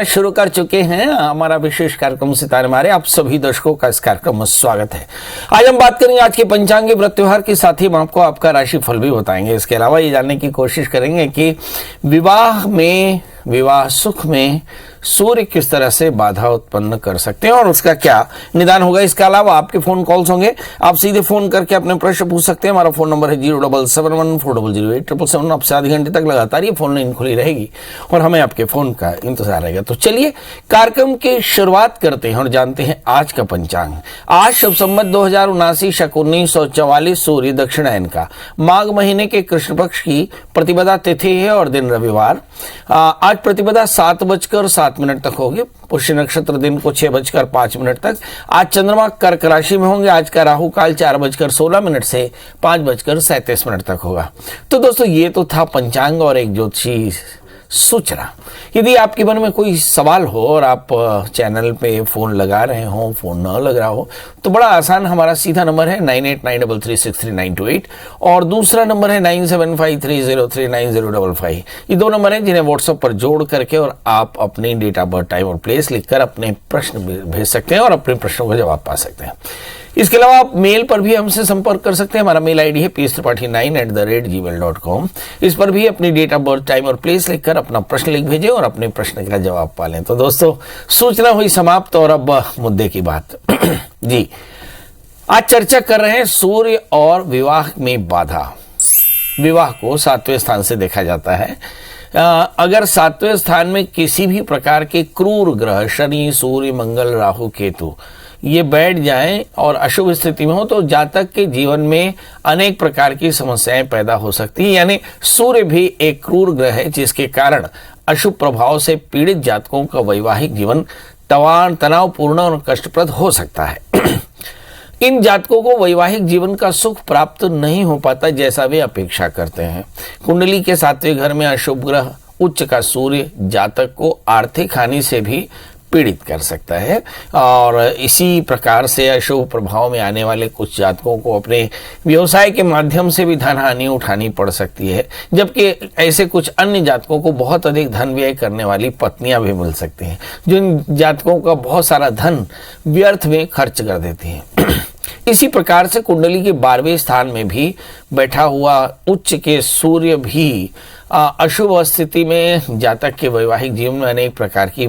शुरू कर चुके हैं हमारा विशेष कार्यक्रम सितारे मारे। आप सभी दर्शकों का इस कार्यक्रम में स्वागत है। आज हम बात करेंगे आज के पंचांगी व्रत त्योहार के साथ ही हम आपको आपका राशिफल भी बताएंगे। इसके अलावा ये जानने की कोशिश करेंगे कि विवाह सुख में सूर्य किस तरह से बाधा उत्पन्न कर सकते हैं और उसका क्या निदान होगा। इसके अलावा आपके फोन कॉल्स होंगे, आप सीधे फोन करके अपने प्रश्न पूछ सकते हैं। हमारा फोन नंबर है 07714008777। आपसे आधे घंटे तक लगातार ये फोन लाइन खुली रहेगी और हमें आपके फोन का इंतजार रहेगा। तो चलिए कार्यक्रम की शुरुआत करते हैं और जानते हैं आज का पंचांग। आज शुभ संवत 2079 शक 1944 सूर्य दक्षिणायन का माघ महीने के कृष्ण पक्ष की प्रतिपदा तिथि है और दिन रविवार। आज प्रतिपदा 7:07 तक होगी। पुष्य नक्षत्र दिन को 6:05 तक। आज चंद्रमा कर्क राशि में होंगे। आज का राहु काल 4:16 से 5:37 तक होगा। तो दोस्तों ये तो था पंचांग और एक ज्योतिषी सूचना। यदि आपके मन में कोई सवाल हो और आप चैनल पे फोन लगा रहे हो, फोन न लग रहा हो, तो बड़ा आसान हमारा सीधा नंबर है 9893363928 और दूसरा नंबर है 9753039055। ये दो नंबर हैं जिन्हें व्हाट्सएप पर जोड़ करके और आप अपनी डेट ऑफ बर्थ, टाइम और प्लेस लिखकर अपने प्रश्न भेज सकते हैं और अपने प्रश्नों का जवाब पा सकते हैं। इसके अलावा आप मेल पर भी हमसे संपर्क कर सकते हैं। हमारा मेल आईडी है pstripathi9@gmail.com। इस पर भी अपनी डेट ऑफ बर्थ, टाइम और प्लेस लिखकर अपना प्रश्न लिख भेजें और अपने प्रश्न का जवाब पा लें। तो दोस्तों सूचना हुई समाप्त और अब मुद्दे की बात। जी, आज चर्चा कर रहे हैं सूर्य और विवाह में बाधा। विवाह को 7वें स्थान से देखा जाता है। अगर 7वें स्थान में किसी भी प्रकार के क्रूर ग्रह शनि, सूर्य, मंगल, राहु, केतु ये बैठ जाएं और अशुभ स्थिति में हो तो जातक के जीवन में अनेक प्रकार की समस्याएं पैदा हो सकती हैं। यानी सूर्य भी एक क्रूर ग्रह है जिसके कारण अशुभ प्रभाव से पीड़ित जातकों का वैवाहिक जीवन तनावपूर्ण और कष्टप्रद हो सकता है। इन जातकों को वैवाहिक जीवन का सुख प्राप्त नहीं हो पाता जैसा वे अपेक्षा करते हैं। कुंडली के 7वें घर में अशुभ ग्रह उच्च का सूर्य जातक को आर्थिक हानि से भी पीड़ित कर सकता है और इसी प्रकार से अशुभ प्रभाव में आने वाले कुछ जातकों को अपने व्यवसाय के माध्यम से भी धन हानि उठानी पड़ सकती है, जबकि ऐसे कुछ अन्य जातकों को बहुत अधिक धन व्यय करने वाली पत्नियां भी मिल सकती हैं जो इन जातकों का बहुत सारा धन व्यर्थ में खर्च कर देती हैं। इसी प्रकार से कुंडली के 12वें स्थान में भी बैठा हुआ उच्च के सूर्य भी अशुभ स्थिति में जातक के वैवाहिक जीवन में अनेक प्रकार की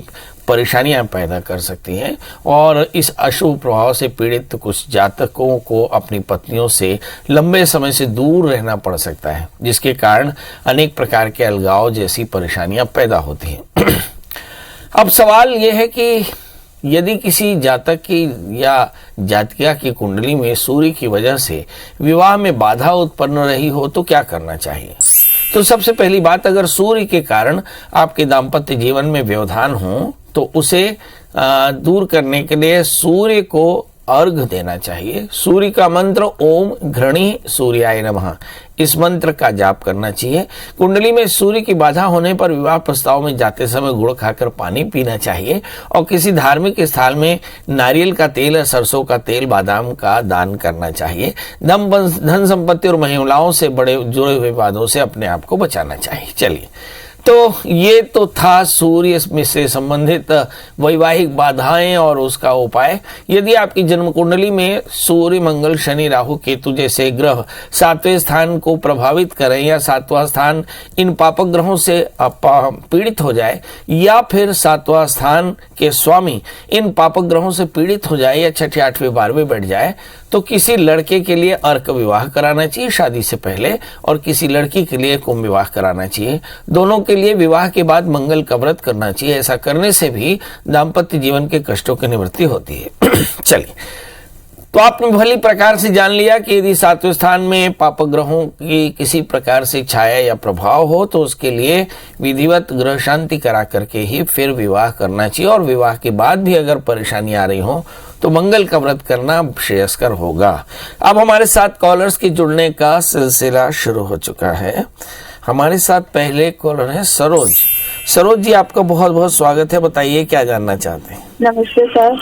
परेशानियां पैदा कर सकती हैं और इस अशुभ प्रभाव से पीड़ित कुछ जातकों को अपनी पत्नियों से लंबे समय से दूर रहना पड़ सकता है, जिसके कारण अनेक प्रकार के अलगाव जैसी परेशानियां पैदा होती हैं। अब सवाल यह है कि यदि किसी जातक की या जातिका की कुंडली में सूर्य की वजह से विवाह में बाधा उत्पन्न रही हो तो क्या करना चाहिए। तो सबसे पहली बात, अगर सूर्य के कारण आपके दाम्पत्य जीवन में व्यवधान हो तो उसे दूर करने के लिए सूर्य को अर्घ देना चाहिए। सूर्य का मंत्र ओम घृणी सूर्याय नमः, इस मंत्र का जाप करना चाहिए। कुंडली में सूर्य की बाधा होने पर विवाह प्रस्ताव में जाते समय गुड़ खाकर पानी पीना चाहिए और किसी धार्मिक स्थल में नारियल का तेल, सरसों का तेल, बादाम का दान करना चाहिए। धन संपत्ति और महिलाओं से बड़े जुड़े हुए वादों से अपने आप को बचाना चाहिए। चलिए, तो ये तो था सूर्य से संबंधित वैवाहिक बाधाएं और उसका उपाय। यदि आपकी जन्म कुंडली में सूर्य, मंगल, शनि, राहु, केतु जैसे ग्रह 7वें स्थान को प्रभावित करें या 7वां स्थान इन पापक ग्रहों से पीड़ित हो जाए या फिर 7वां स्थान के स्वामी इन पापक ग्रहों से पीड़ित हो जाए या 6ठे, 8वें, 12वें बैठ जाए तो किसी लड़के के लिए अर्क विवाह कराना चाहिए शादी से पहले और किसी लड़की के लिए कुंभ विवाह कराना चाहिए। दोनों के लिए विवाह के बाद मंगल का व्रत करना चाहिए। ऐसा करने से भी दाम्पत्य जीवन के कष्टों की निवृत्ति होती है। चलिए, तो आपने भली प्रकार से जान लिया कि यदि 7वें स्थान में पाप ग्रहों की किसी प्रकार से छाया या प्रभाव हो तो उसके लिए विधिवत ग्रह शांति करा करके ही फिर विवाह करना चाहिए और विवाह के बाद भी अगर परेशानी आ रही हो तो मंगल का व्रत करना श्रेयस्कर होगा। अब हमारे साथ कॉलर्स के जुड़ने का सिलसिला शुरू हो चुका है। हमारे साथ पहले कॉलर है सरोज। सरोज जी, आपका बहुत बहुत स्वागत है। बताइए क्या जानना चाहते हैं। नमस्ते सर।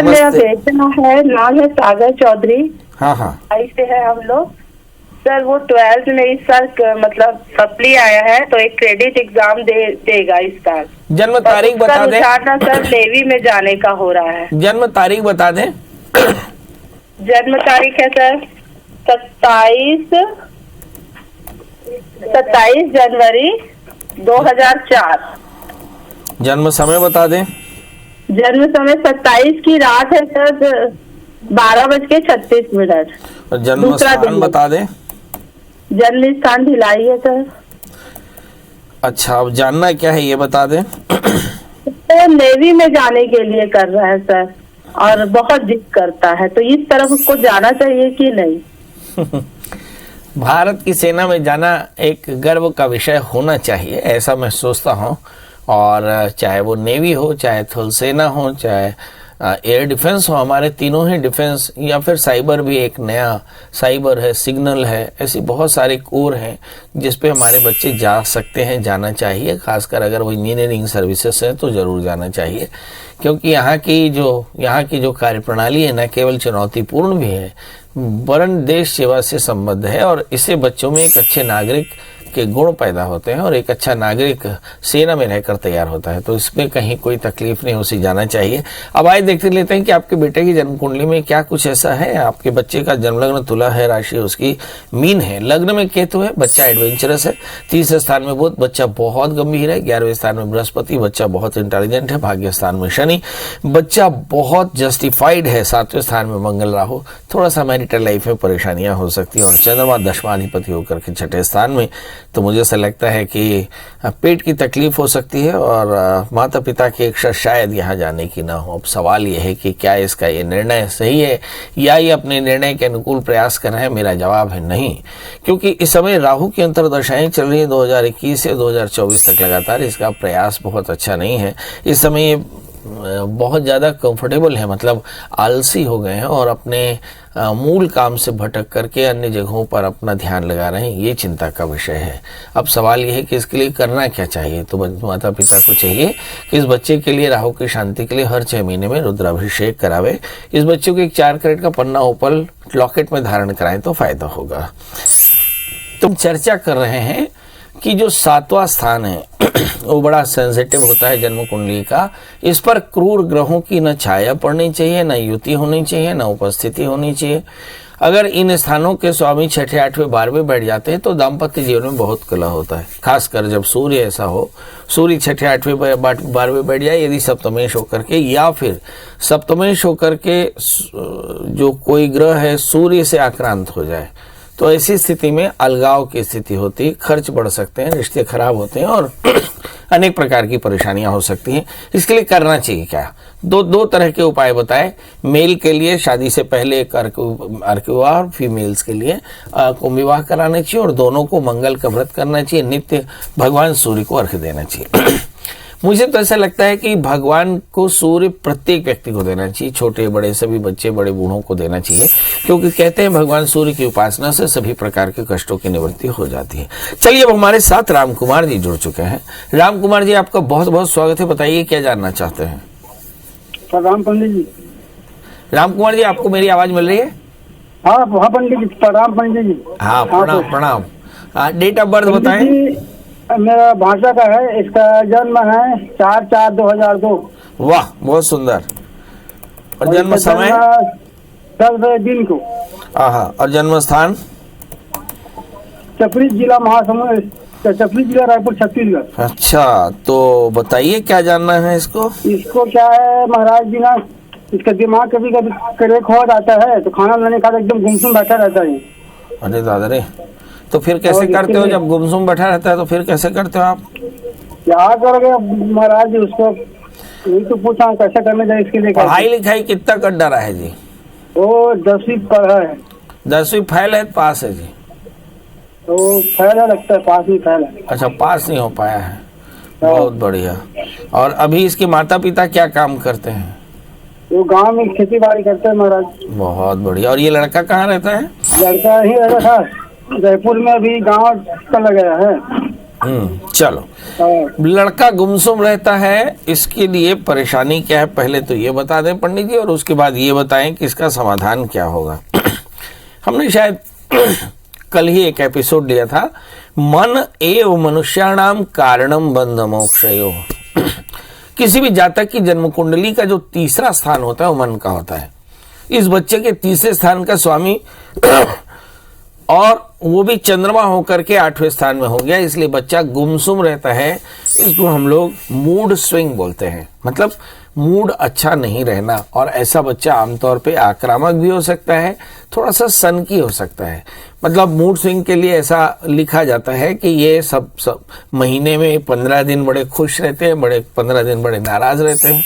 मेरा बेटा है, नाम है सागर चौधरी। हाँ, से है हम लोग। सर वो 12th में इस साल मतलब सप्ली आया है, तो एक क्रेडिट एग्जाम देगा इस साल। जन्म तारीख बता दें। सर नेवी में जाने का हो रहा है। जन्म तारीख बता दें। जन्म तारीख है सर 27 जनवरी 2004। जन्म समय बता दें। जन्म समय 27 की रात है सर 12:36। और जन्म स्थान बता दें। जन्म स्थान भिलाई है सर। अच्छा, अब जानना क्या है ये बता दें। तो नेवी में जाने के लिए कर रहा है सर, और बहुत जिद करता है, तो इस तरफ उसको जाना चाहिए कि नहीं? भारत की सेना में जाना एक गर्व का विषय होना चाहिए, ऐसा मैं सोचता हूँ। और चाहे वो नेवी हो, चाहे थल सेना हो, चाहे एयर डिफेंस हो, हमारे तीनों ही डिफेंस, या फिर साइबर भी एक नया साइबर है, सिग्नल है, ऐसी बहुत सारे कोर हैं जिस पे हमारे बच्चे जा सकते हैं, जाना चाहिए। खासकर अगर वो इंजीनियरिंग सर्विसेज है तो ज़रूर जाना चाहिए, क्योंकि यहाँ की जो कार्यप्रणाली है न केवल चुनौतीपूर्ण भी है, वरन देश सेवा से संबद्ध है, और इससे बच्चों में एक अच्छे नागरिक के गुण पैदा होते हैं और एक अच्छा नागरिक सेना में रहकर तैयार होता है। तो इसमें कहीं कोई तकलीफ नहीं, उसे जाना चाहिए। अब आइए देखते लेते हैं कि आपके बेटे की जन्म कुंडली में क्या कुछ ऐसा है। आपके बच्चे का जन्म लग्न तुला है, राशि उसकी मीन है, लग्न में केतु है, बच्चा एडवेंचरस है, तीसरे स्थान में बुध, बच्चा बहुत गंभीर है, 11वें स्थान में बृहस्पति, बच्चा बहुत इंटेलिजेंट है, भाग्य स्थान में शनि, बच्चा बहुत जस्टिफाइड है, 7वें स्थान में मंगल राहु, थोड़ा सा मैरिटल लाइफ में परेशानियां हो सकती है, और चंद्रमा 10वां होकर के 6ठे स्थान में। तो मुझे ऐसा लगता है कि पेट की तकलीफ हो सकती है, और माता पिता की इच्छा शायद यहाँ जाने की ना हो। अब सवाल यह है कि क्या इसका ये निर्णय सही है या ये अपने निर्णय के अनुकूल प्रयास कर रहे हैं। मेरा जवाब है नहीं, क्योंकि इस समय राहु की अंतर्दशाएं चल रही है 2021 से 2024 तक लगातार। इसका प्रयास बहुत अच्छा नहीं है। इस समय ये बहुत ज़्यादा कंफर्टेबल है, मतलब आलसी हो गए हैं और अपने मूल काम से भटक करके अन्य जगहों पर अपना ध्यान लगा रहे हैं। ये चिंता का विषय है। अब सवाल ये है कि इसके लिए करना क्या चाहिए। तो माता पिता को चाहिए कि इस बच्चे के लिए राहु की शांति के लिए हर 6 महीने में रुद्राभिषेक करावे। इस बच्चे को एक 4 कैरेट का पन्ना ओपल लॉकेट में धारण कराएं तो फायदा होगा। तुम चर्चा कर रहे हैं कि जो 7वां स्थान है वो बड़ा सेंसिटिव होता है जन्म कुंडली का। इस पर क्रूर ग्रहों की न छाया पड़नी चाहिए, न युति होनी चाहिए, न उपस्थिति होनी चाहिए। अगर इन स्थानों के स्वामी 6ठे 8वें 12वें बैठ जाते हैं तो दाम्पत्य जीवन में बहुत कलह होता है। खासकर जब सूर्य ऐसा हो, सूर्य 6ठे 8वें 12वें बैठ जाए, यदि सप्तमेश होकर के, या फिर सप्तमेश होकर के जो कोई ग्रह है सूर्य से आक्रांत हो जाए, तो ऐसी स्थिति में अलगाव की स्थिति होती है, खर्च बढ़ सकते हैं, रिश्ते खराब होते हैं और अनेक प्रकार की परेशानियां हो सकती हैं। इसके लिए करना चाहिए क्या? दो तरह के उपाय बताए। मेल के लिए शादी से पहले एक अर्क विवाह, और फीमेल्स के लिए कुंभ विवाह कराना चाहिए, और दोनों को मंगल का व्रत करना चाहिए, नित्य भगवान सूर्य को अर्घ्य देना चाहिए। मुझे तो ऐसा लगता है कि भगवान को सूर्य प्रत्येक व्यक्ति को देना चाहिए, छोटे बड़े सभी बच्चे बड़े बूढ़ों को देना चाहिए, क्योंकि कहते हैं भगवान सूर्य की उपासना से सभी प्रकार के कष्टों की निवृत्ति हो जाती है। चलिए, अब हमारे साथ राम कुमार जी जुड़ चुके हैं। राम कुमार जी, आपका बहुत बहुत स्वागत है। बताइए क्या जानना चाहते हैं। प्रणाम पंडित जी। राम कुमार जी, आपको मेरी आवाज मिल रही है? हाँ पंडित जी, प्रणाम पंडित जी। हाँ, प्रणाम। डेट ऑफ बर्थ बताएं। मेरा भाषा का है, इसका जन्म है 4/4/2002। वाह, बहुत सुंदर। और जन्म समय 10 दिन को। और जन्म स्थान चपरी जिला महासमुंद, चपरी जिला रायपुर छत्तीसगढ़। अच्छा, तो बताइए क्या जानना है इसको। इसको क्या है महाराज जी ना, इसका दिमाग कभी कभी क्रेक हो जाता है, तो खाना बनाने का एकदम गुमसुम बैठा रहता है। अरे दादा रे, तो फिर कैसे करते हो जब गुमसुम बैठा रहता है? तो फिर कैसे करते हो आप? क्या करोगे महाराज जी, उसको यही तो पूछा कैसे करना चाहिए इसके लिए। पढ़ाई लिखाई कितना कर डरा है जी? वो 10वीं पढ़ा है। 10वीं फेल है, पास है जी? तो फेल है, लगता है पास नहीं फेल है। अच्छा, पास नहीं हो पाया है, बहुत बढ़िया। और अभी इसके माता पिता क्या काम करते हैं? वो गांव में खेती बाड़ी करते हैं महाराज। बहुत बढ़िया। और ये लड़का कहाँ रहता है? लड़का ही रहता था जयपुर में, अभी गांव चला गया है। चलो, लड़का गुमसुम रहता है, इसके लिए परेशानी क्या है पहले तो ये बता दें पंडित जी, और उसके बाद ये बताएं कि इसका समाधान क्या होगा। हमने शायद कल ही एक एपिसोड दिया था, मन एव मनुष्याणाम कारणम बंध मोक्षयो। किसी भी जातक की जन्म कुंडली का जो तीसरा स्थान होता है वो मन का होता है। इस बच्चे के तीसरे स्थान का स्वामी और वो भी चंद्रमा होकर के 8वें स्थान में हो गया, इसलिए बच्चा गुमसुम रहता है। इसको हम लोग मूड स्विंग बोलते हैं, मतलब मूड अच्छा नहीं रहना। और ऐसा बच्चा आमतौर पे आक्रामक भी हो सकता है, थोड़ा सा सनकी हो सकता है। मतलब मूड स्विंग के लिए ऐसा लिखा जाता है कि ये सब महीने में 15 दिन बड़े खुश रहते हैं, 15 दिन बड़े नाराज रहते हैं,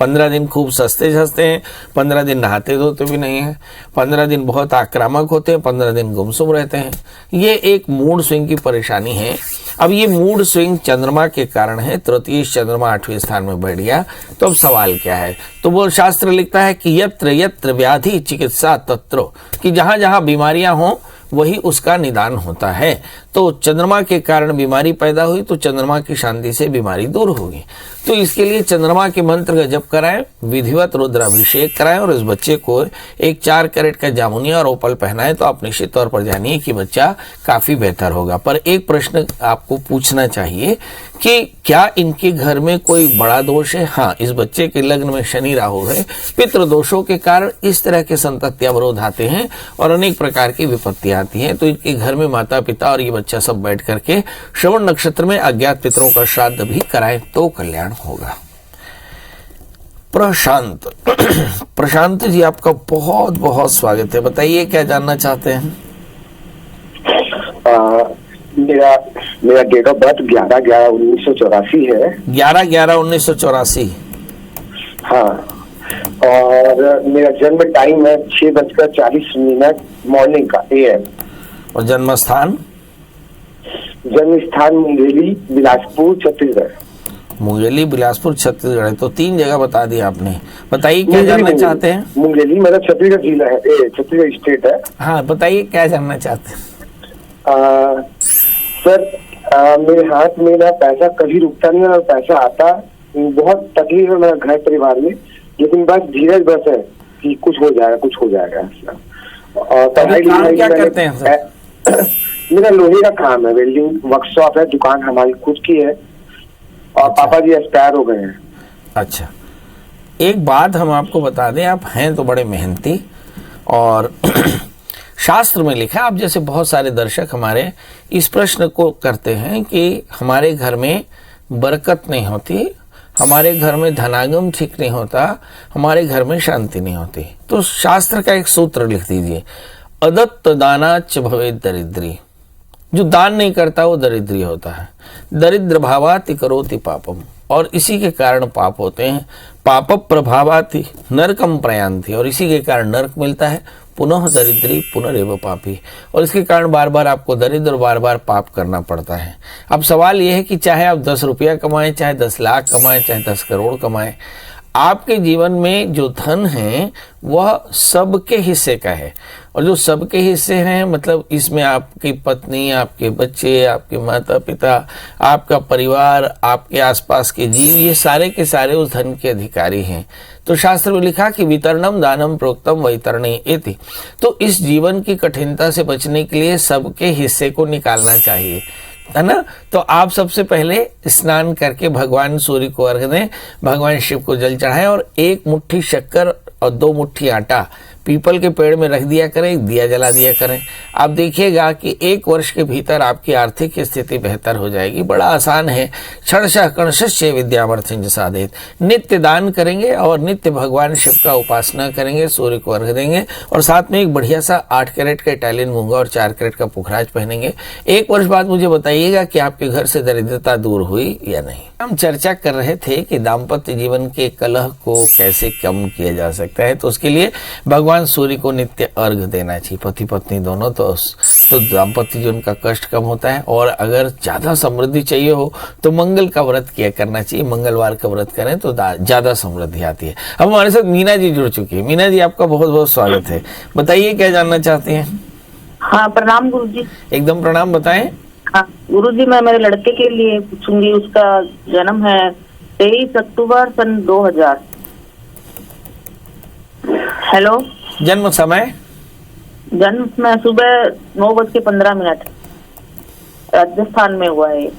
15 दिन खूब सस्ते सस्ते हैं, 15 दिन नहाते धोते भी नहीं हैं, 15 दिन बहुत आक्रामक होते हैं, 15 दिन गुमसुम रहते हैं। ये एक मूड स्विंग की परेशानी है। अब ये मूड स्विंग चंद्रमा के कारण है। तृतीय चंद्रमा 8वें स्थान में बैठ गया, तो अब सवाल क्या है? तो वो शास्त्र लिखता है कि यत्र यत्र व्याधि चिकित्सा तत्र, कि जहां जहां बीमारियां हों वही उसका निदान होता है। तो चंद्रमा के कारण बीमारी पैदा हुई तो चंद्रमा की शांति से बीमारी दूर होगी। तो इसके लिए चंद्रमा के मंत्र का जप कराएं, विधिवत रुद्राभिषेक कराएं और इस बच्चे को एक 4 कैरेट का जामुनिया और ओपल पहनाएं, तो आप निश्चित तौर पर जानिए कि बच्चा काफी बेहतर होगा। पर एक प्रश्न आपको पूछना चाहिए कि क्या इनके घर में कोई बड़ा दोष है? हाँ, इस बच्चे के लग्न में शनि राहु है। पितृ दोषों के कारण इस तरह के संतति अवरोध आते हैं और अनेक प्रकार की विपत्तियां आती हैं। तो इनके घर में माता पिता और ये बच्चा सब बैठ करके श्रवण नक्षत्र में अज्ञात पितरों का श्राद्ध भी कराएं तो कल्याण होगा। प्रशांत प्रशांत जी, आपका बहुत बहुत स्वागत है। बताइए क्या जानना चाहते हैं? मेरा डेट ऑफ बर्थ 11/11/1984 है। 11/11/1984। हाँ, और मेरा जन्म टाइम है 6:40 मॉर्निंग का AM। और जन्म स्थान? जन्म स्थान मुंगेली, बिलासपुर, छत्तीसगढ़। मुंगेली, बिलासपुर, छत्तीसगढ़ है, तो 3 जगह बता दी आपने। बताइए क्या जानना चाहते हैं? मुंगेली मतलब छत्तीसगढ़ जिला है, छत्तीसगढ़ स्टेट है। हाँ, बताइए क्या जानना चाहते हैं? सर, मेरे हाथ में ना पैसा कभी रुकता नहीं और पैसा आता, बहुत तकलीफ है मेरा घर परिवार में, लेकिन बस धीरज बस है कि कुछ हो जाएगा, कुछ हो जाएगा। और पढ़ाई लिखाई क्या करते हैं सर? मेरा लोहे का काम है, वेल्डिंग वर्कशॉप है, दुकान हमारी खुद की है। और पापा जी एक्सपायर हो गए हैं। अच्छा, एक बात हम आपको बता दें, आप हैं तो बड़े मेहनती और शास्त्र में लिखा है, आप जैसे बहुत सारे दर्शक हमारे इस प्रश्न को करते हैं कि हमारे घर में बरकत नहीं होती, हमारे घर में धनागम ठीक नहीं होता, हमारे घर में शांति नहीं होती। तो शास्त्र का एक सूत्र लिख दीजिए, अदत्त दानाच भवेत् दरिद्री। जो दान नहीं करता वो दरिद्री होता है। दरिद्र भावाति करोति पापम, और इसी के कारण पाप होते हैं। पाप प्रभावाति नरकम प्रयांति, और इसी के कारण नरक मिलता है। पुनः दरिद्री पुनरेव पापी, और इसके कारण बार बार आपको दरिद्र और बार बार पाप करना पड़ता है। अब सवाल यह है कि चाहे आप 10 रुपया कमाएं, चाहे 10 लाख कमाएं, चाहे 10 करोड़ कमाएं, आपके जीवन में जो धन है वह सबके हिस्से का है। और जो सबके हिस्से हैं मतलब इसमें आपकी पत्नी, आपके बच्चे, आपके माता पिता, आपका परिवार, आपके आसपास के जीव, ये सारे के सारे उस धन के अधिकारी हैं। तो शास्त्र में लिखा कि वितरणम दानम प्रोक्तम वैतरणी इति। तो इस जीवन की कठिनता से बचने के लिए सबके हिस्से को निकालना चाहिए, है ना। तो आप सबसे पहले स्नान करके भगवान सूर्य को अर्घ दें, भगवान शिव को जल चढ़ाएं और 1 मुट्ठी शक्कर और 2 मुट्ठी आटा पीपल के पेड़ में रख दिया करें, दिया जला दिया करें। आप देखिएगा कि 1 वर्ष के भीतर आपकी आर्थिक स्थिति बेहतर हो जाएगी। बड़ा आसान है। क्षणशः कणशस्य विद्यामर्थं साधेत। नित्य दान करेंगे और नित्य भगवान शिव का उपासना करेंगे, सूर्य को अर्घ देंगे और साथ में एक बढ़िया सा 8 कैरेट का इटालियन मूंगा और 4 कैरेट का पुखराज पहनेंगे। 1 वर्ष बाद मुझे बताइएगा कि आपके घर से दरिद्रता दूर हुई या नहीं। हम चर्चा कर रहे थे कि दाम्पत्य जीवन के कलह को कैसे कम किया जा सकता है। तो उसके लिए भगवान सूर्य को नित्य अर्घ देना चाहिए, पति पत्नी दोनों। तो दाम्पत्य जीवन का कष्ट कम होता है। और अगर ज्यादा समृद्धि चाहिए हो तो मंगल का व्रत किया करना चाहिए। मंगलवार का व्रत करें तो ज्यादा समृद्धि आती है। अब हमारे साथ मीना जी जुड़ चुकी है। मीना जी, आपका बहुत बहुत स्वागत है। बताइए क्या जानना चाहते हैं? हाँ, प्रणाम गुरु जी। एकदम प्रणाम, बताएं। हाँ गुरु जी, मैं मेरे लड़के के लिए पूछूंगी। उसका जन्म है 23 अक्टूबर सन 2000। हेलो। जन्म समय? जन्म में सुबह 9:15 राजस्थान में हुआ है।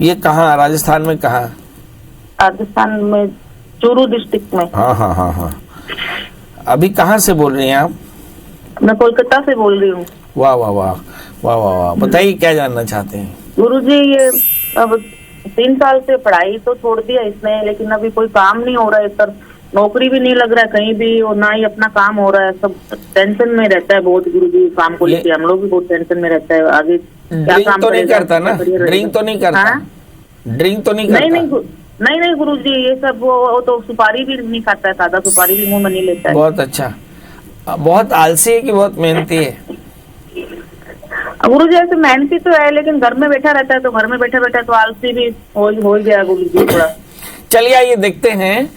ये कहाँ, राजस्थान में कहाँ? राजस्थान में चूरू डिस्ट्रिक्ट में। हाँ हाँ हाँ हाँ। अभी कहाँ से बोल रही हैं आप? मैं कोलकाता से बोल रही हूँ। वाह वाह वाह वाह वाह वाह, बताइए क्या जानना चाहते हैं? गुरुजी, ये अब 3 साल से पढ़ाई तो छोड़ दिया इसने, लेकिन अभी कोई काम नहीं हो रहा है सर। नौकरी भी नहीं लग रहा है कहीं भी, और ना ही अपना काम हो रहा है। सब टेंशन में रहता है बहुत गुरुजी, काम को लेकर हम लोग भी बहुत टेंशन में रहता है। आगे क्या ड्रिंक काम तो नहीं करेगा, करता ना? ड्रिंक तो नहीं करता? हाँ? ड्रिंक तो नहीं करता? नहीं गुरुजी, ये सब वो तो सुपारी भी नहीं खाता है, सादा सुपारी भी मुंह में नहीं लेता है। बहुत अच्छा। बहुत आलसी है कि बहुत मेहनती है? गुरुजी ऐसे मेहनती तो है, लेकिन घर में बैठा रहता है, तो घर में बैठा बैठा तो आलसी भी हो गया गुरुजी थोड़ा। चलिए आइए देखते हैं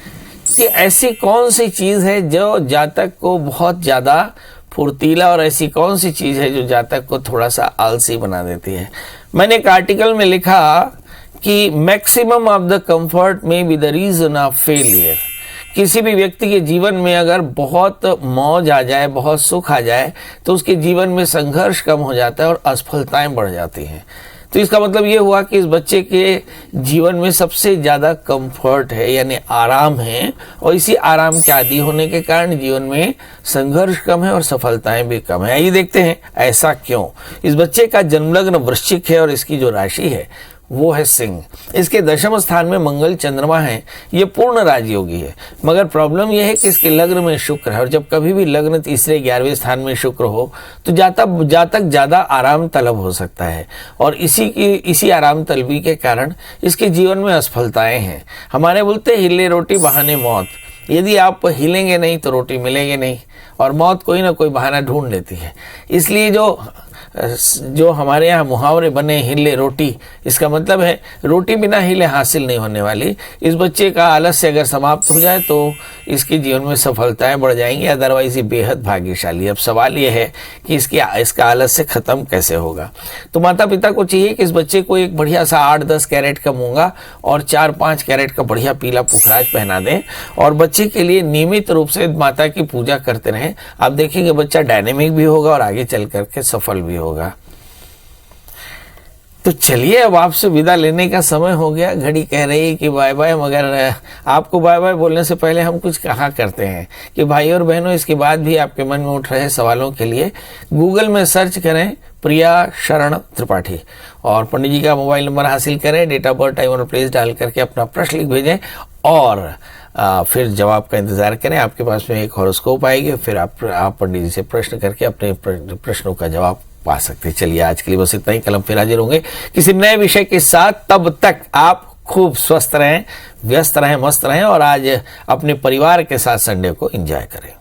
कि ऐसी कौन सी चीज है जो जातक को बहुत ज्यादा फुर्तीला, और ऐसी कौन सी चीज है जो जातक को थोड़ा सा आलसी बना देती है। मैंने एक आर्टिकल में लिखा कि मैक्सिमम ऑफ द कंफर्ट में be the reason of failure. किसी भी व्यक्ति के जीवन में अगर बहुत मौज आ जाए, बहुत सुख आ जाए, तो उसके जीवन में संघर्ष कम हो जाता है और असफलताएं बढ़ जाती हैं। तो इसका मतलब ये हुआ कि इस बच्चे के जीवन में सबसे ज्यादा कंफर्ट है, यानी आराम है, और इसी आराम के आदी होने के कारण जीवन में संघर्ष कम है और सफलताएं भी कम है। आइए देखते हैं ऐसा क्यों। इस बच्चे का जन्मलग्न वृश्चिक है और इसकी जो राशि है वो है सिंह। इसके दशम स्थान में मंगल चंद्रमा है, ये पूर्ण राजयोगी है। मगर प्रॉब्लम यह है कि इसके लग्न में शुक्र है, और जब कभी भी लग्न तीसरे 11वें स्थान में शुक्र हो तो जातक ज्यादा आराम तलब हो सकता है, और इसी आराम तलबी के कारण इसके जीवन में असफलताएं हैं। हमारे बोलते हिले रोटी बहाने मौत। यदि आप हिलेंगे नहीं तो रोटी मिलेगी नहीं, और मौत कोई ना कोई बहाना ढूंढ लेती है। इसलिए जो हमारे यहाँ मुहावरे बने, हिले रोटी, इसका मतलब है रोटी बिना हिले हासिल नहीं होने वाली। इस बच्चे का आलस्य अगर समाप्त हो जाए तो इसके जीवन में सफलताएं बढ़ जाएंगी, अदरवाइज ये बेहद भाग्यशाली। अब सवाल ये है कि इसका आलस्य खत्म कैसे होगा। तो माता पिता को चाहिए कि इस बच्चे को एक बढ़िया सा 8-10 कैरेट का मूंगा और 4-5 कैरेट का बढ़िया पीला पुखराज पहना दें, और बच्चे के लिए नियमित रूप से माता की पूजा करते रहें। आप देखेंगे बच्चा डायनेमिक भी होगा और आगे चल करके सफल भी होगा। तो चलिए अब आपसे विदा लेने का समय हो गया। घड़ी कह रही है कि बाय बाय, मगर आपको बाय बाय बोलने से पहले हम कुछ कहा करते हैं कि भाई और बहनों, इसके बाद भी आपके मन में उठ रहे सवालों के लिए गूगल में सर्च करें प्रिया शरण त्रिपाठी, और पंडित जी का मोबाइल नंबर हासिल करें, डेट ऑफ बर्थ, टाइम और प्लेस डाल करके अपना प्रश्न लिख भेजें, और फिर जवाब का इंतजार करें। आपके पास में एक हॉरोस्कोप आएगी, फिर आप पंडित जी से प्रश्न करके अपने प्रश्नों का जवाब पा सकते हैं। चलिए आज के लिए बस इतना ही। कल हम फिर हाजिर होंगे किसी नए विषय के साथ। तब तक आप खूब स्वस्थ रहें, व्यस्त रहें, मस्त रहें, और आज अपने परिवार के साथ संडे को एंजॉय करें।